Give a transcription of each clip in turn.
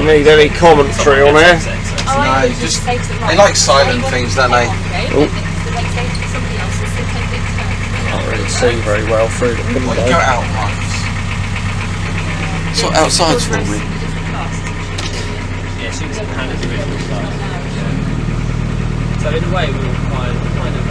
need any commentary on here. No, just they like silent things, don't they? Oh. Can't really see very well through the window. Well, you go out, Marcus. Sort outside's for me. Yeah, she was in hand at the original start. So in a way, we were kind of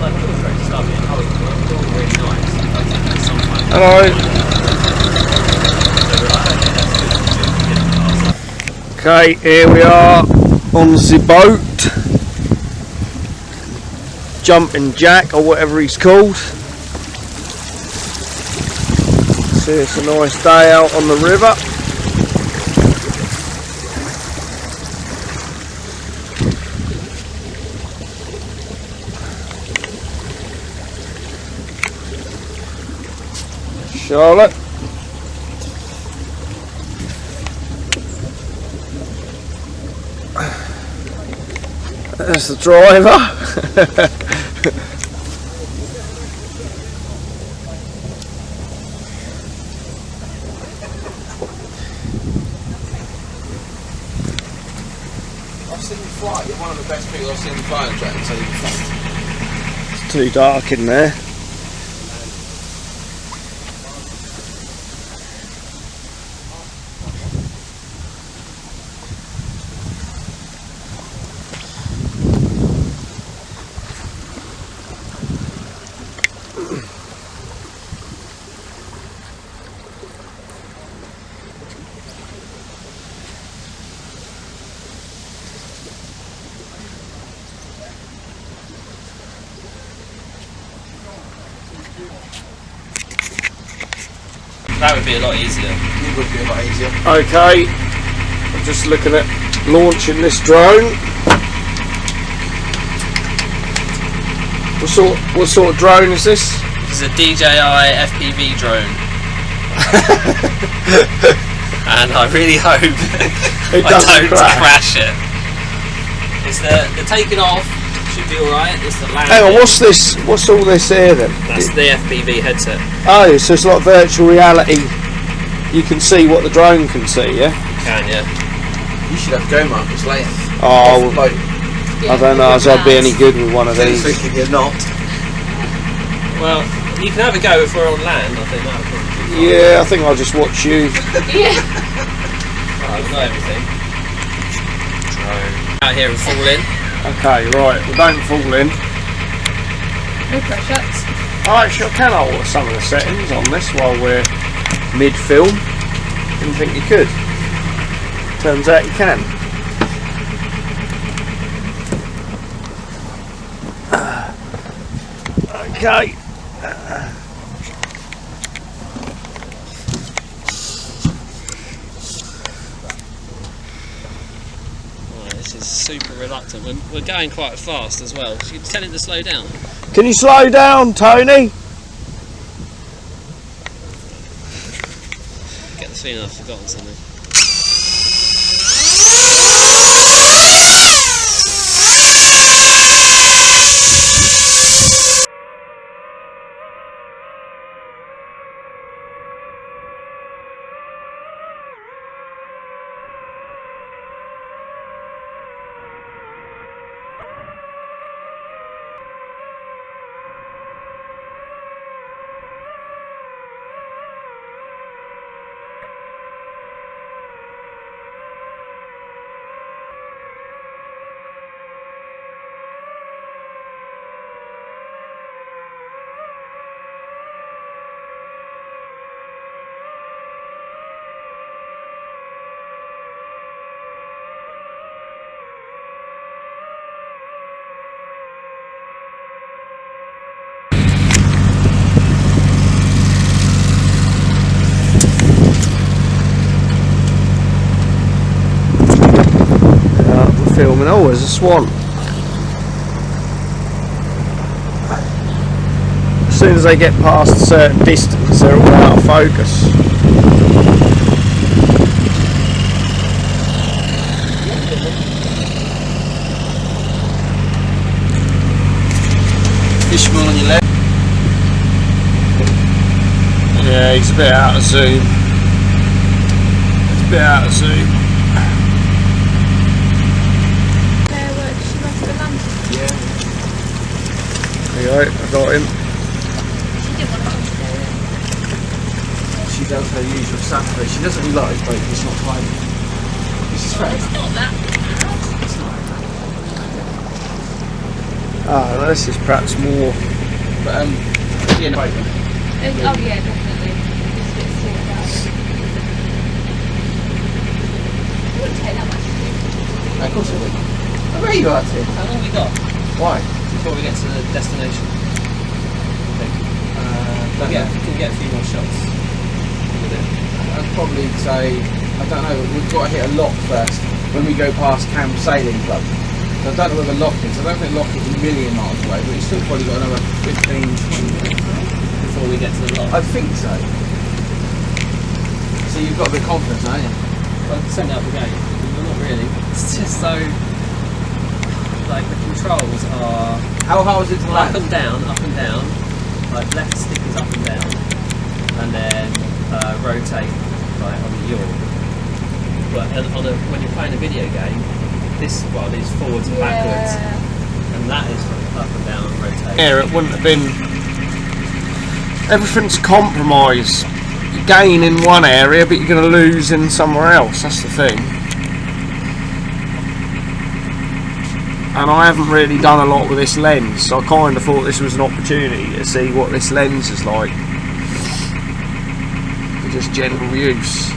like illustrated stuff in. Oh, it's all really nice. I think that's sometimes. Hello. So we're like, okay, that's good. Okay, here we are on the boat. Jumping Jack, or whatever he's called. See, it's a nice day out on the river. Charlotte. There's the driver. I've seen you fly. You're one of the best people I've seen fly on track. So you fly. It's too dark in there. That would be a lot easier. It would be a lot easier. Okay, I'm just looking at launching this drone. What sort of drone is this? This is a DJI FPV drone. And I really hope I don't crash it. It's the taking off should be alright. It's the landing. Hang on, what's this? What's all this here then? That's the FPV headset. Oh, so it's like virtual reality. You can see what the drone can see, yeah? You can, yeah. You should have to go, Marcus, later. Oh, Like, I don't know as I'd be any good with one of these. thinking you're not. Well, you can have a go if we're on land. I think that would probably be fine. Yeah, I think I'll just watch you. Alright, we've got everything. Drone. Out here and fall in. Okay, right, well don't fall in. No pressure. Actually, I can alter some of the settings on this while we're mid-film. Didn't think you could. Turns out you can. Okay. This is super reluctant. We're going quite fast as well. Should you tell him to slow down? Can you slow down, Tony? Get the feeling I've forgotten something. Filming. Oh, there's a swan. As soon as they get past a certain distance, they're all out of focus. Ishmael on your left. Yeah, he's a bit out of zoom. It's a bit out of zoom. There were she lost the lantern. Yeah. There you go, I got him. She didn't want to come to it. She does her usual Saturday. She doesn't really like, but it's not time. This is fair. It's not that bad. It's not. Ah, this is perhaps more. But you know. Oh yeah, definitely. It's a bit sorted out. It wouldn't take that much to do. Of course it would. Oh, where are you at, Tim? How long have we got Why? before we get to the destination? Can we get a few more shots with it? I'd probably say, I don't know, we've got to hit a lock first when we go past Camp Sailing Club. So I don't know where the lock is. I don't think lock is a million miles away, but it's still probably got another 15, 20 minutes. Before we get to the lock? I think so. So you've got a bit of confidence, haven't you? Well, send out the gate. Well, not really. It's just so... Like, the controls are... How hard was it to Up land? and down, up and down. Like, left stick is up and down. And then rotate, like, on the yaw. But when you're playing a video game, this one is forwards and backwards. And that is up and down and rotate. Yeah, it wouldn't have been. Everything's compromised. You gain in one area, but you're going to lose in somewhere else. That's the thing. And I haven't really done a lot with this lens, so I kind of thought this was an opportunity to see what this lens is like for just general use.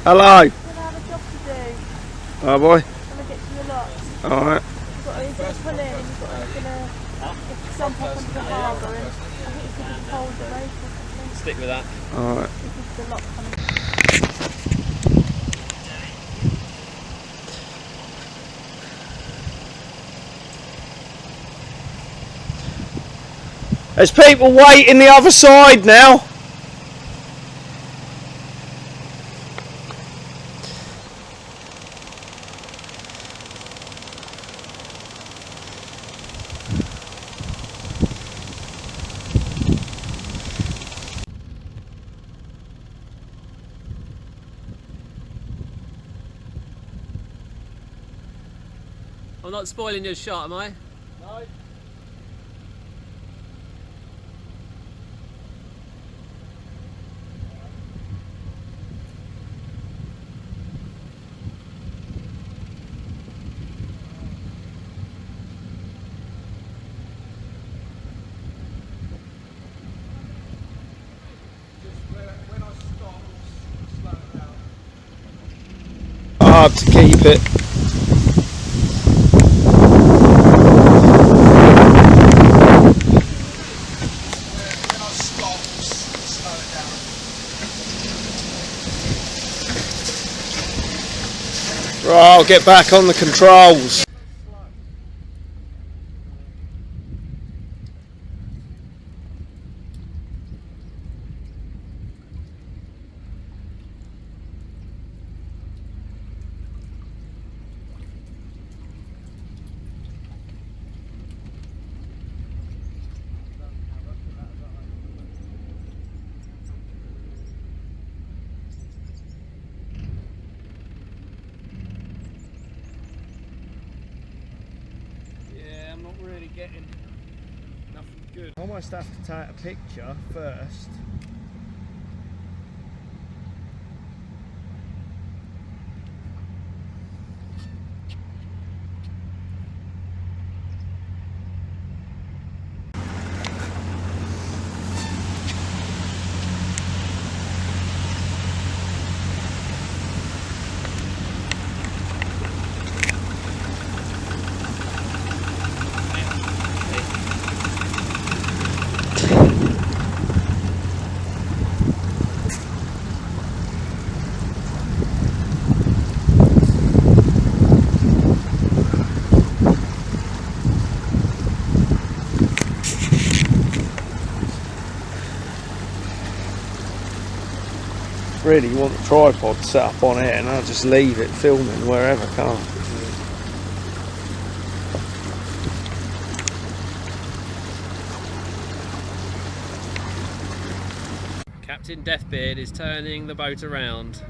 Hello. You're gonna have a job to do. Oh boy. Gonna get to your lot. Alright. You're gonna pull in and you're gonna jump up onto the harbour and I think it's gonna be cold the race or something. Stick with that. Alright. This is the lot coming. There's people waiting the other side now. I'm not spoiling your shot, am I? No. When I stop, slow it down. Hard to keep it. When I stop, slow it down. Right, I'll get back on the controls. Yeah, I'm not really getting nothing good. I almost have to take a picture first. Really want the tripod set up on it and I'll just leave it filming wherever, can't I? Captain Deathbeard is turning the boat around.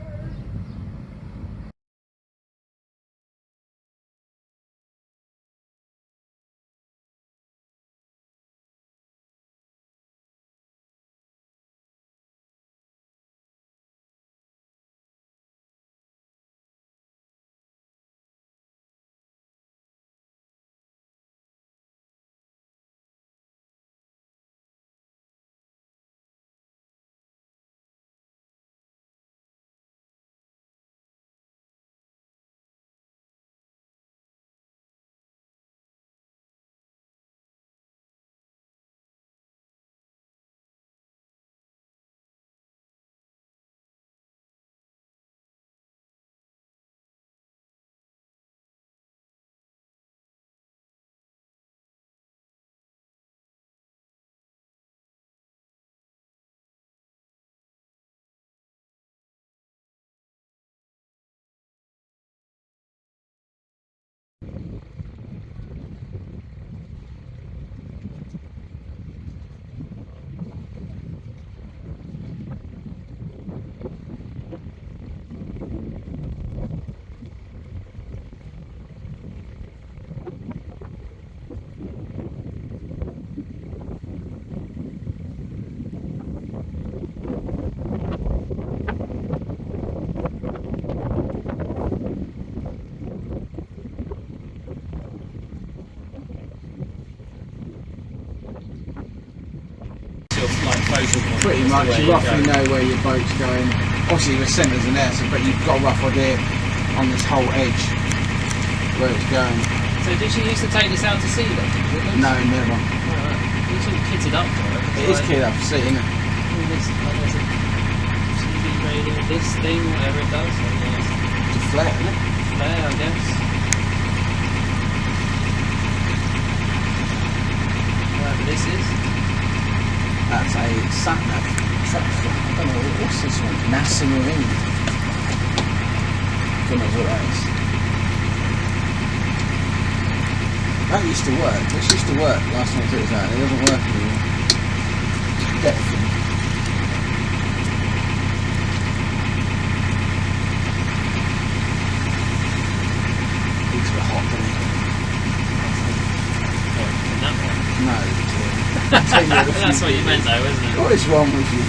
Pretty much, you roughly know where your boat's going. obviously the centres in there, so, but you've got a rough idea on this whole edge where it's going. So did she used to take this out to sea then? No, never. Alright. It's all kitted up for it. It is keyed up for sea, isn't it? There's a TV radio, this thing, whatever it does. It's a flare, isn't it? Flare, I guess. Whatever this is. That's a sat-nav truck. I don't know, what's this one? NASA Marine. God knows what that is. That used to work. This used to work last time I took it out. It doesn't work anymore. It's dead thing. It's a bit hot, isn't In that one. it? No. That's what you meant though, isn't it? What is wrong with you?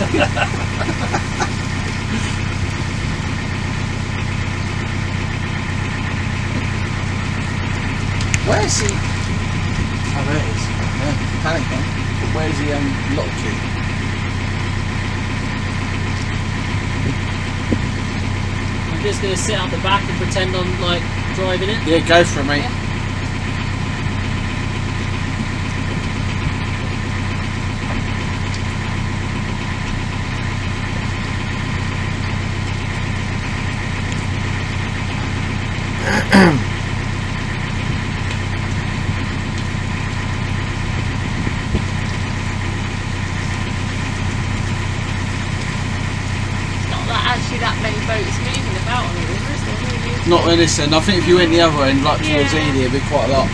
Where's the... Oh, there it is. Yeah, panic one. But where's the lock key? I'm just going to sit out the back and pretend I'm like driving it. Yeah, go for it, mate. Actually, that many boats moving about on the river, is there really? Not in this end. I think if you went the other end, like towards Yeah. Ely, it'd be quite a lot.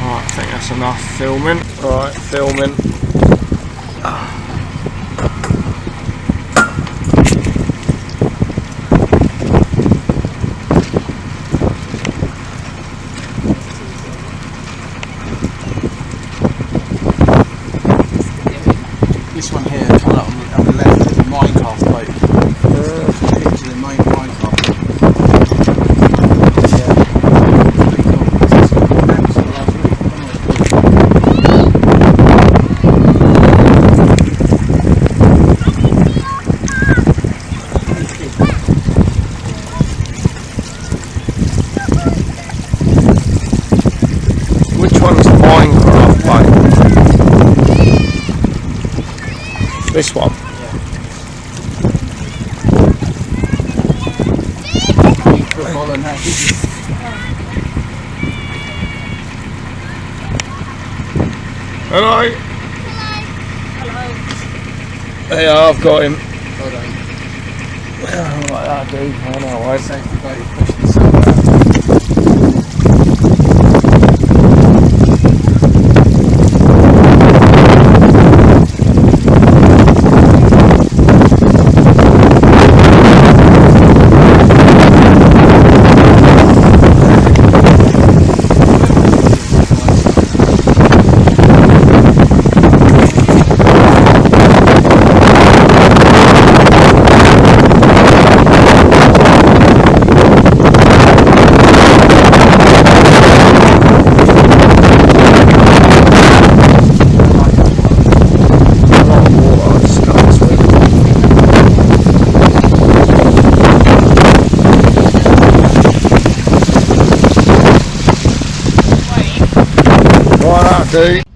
Right, I think that's enough filming. Right, filming. This one here, coming up on the left, is a Minecraft boat. Picture the Minecraft boat. Yeah. Pretty cool. Absolutely lovely. Which one's the Minecraft boat? This one. Football and that. Hello. Hello. Yeah, I've got him. Hold on. Like that, dude. I know, I Safety boat, pushing the sail out. Right, that, dude.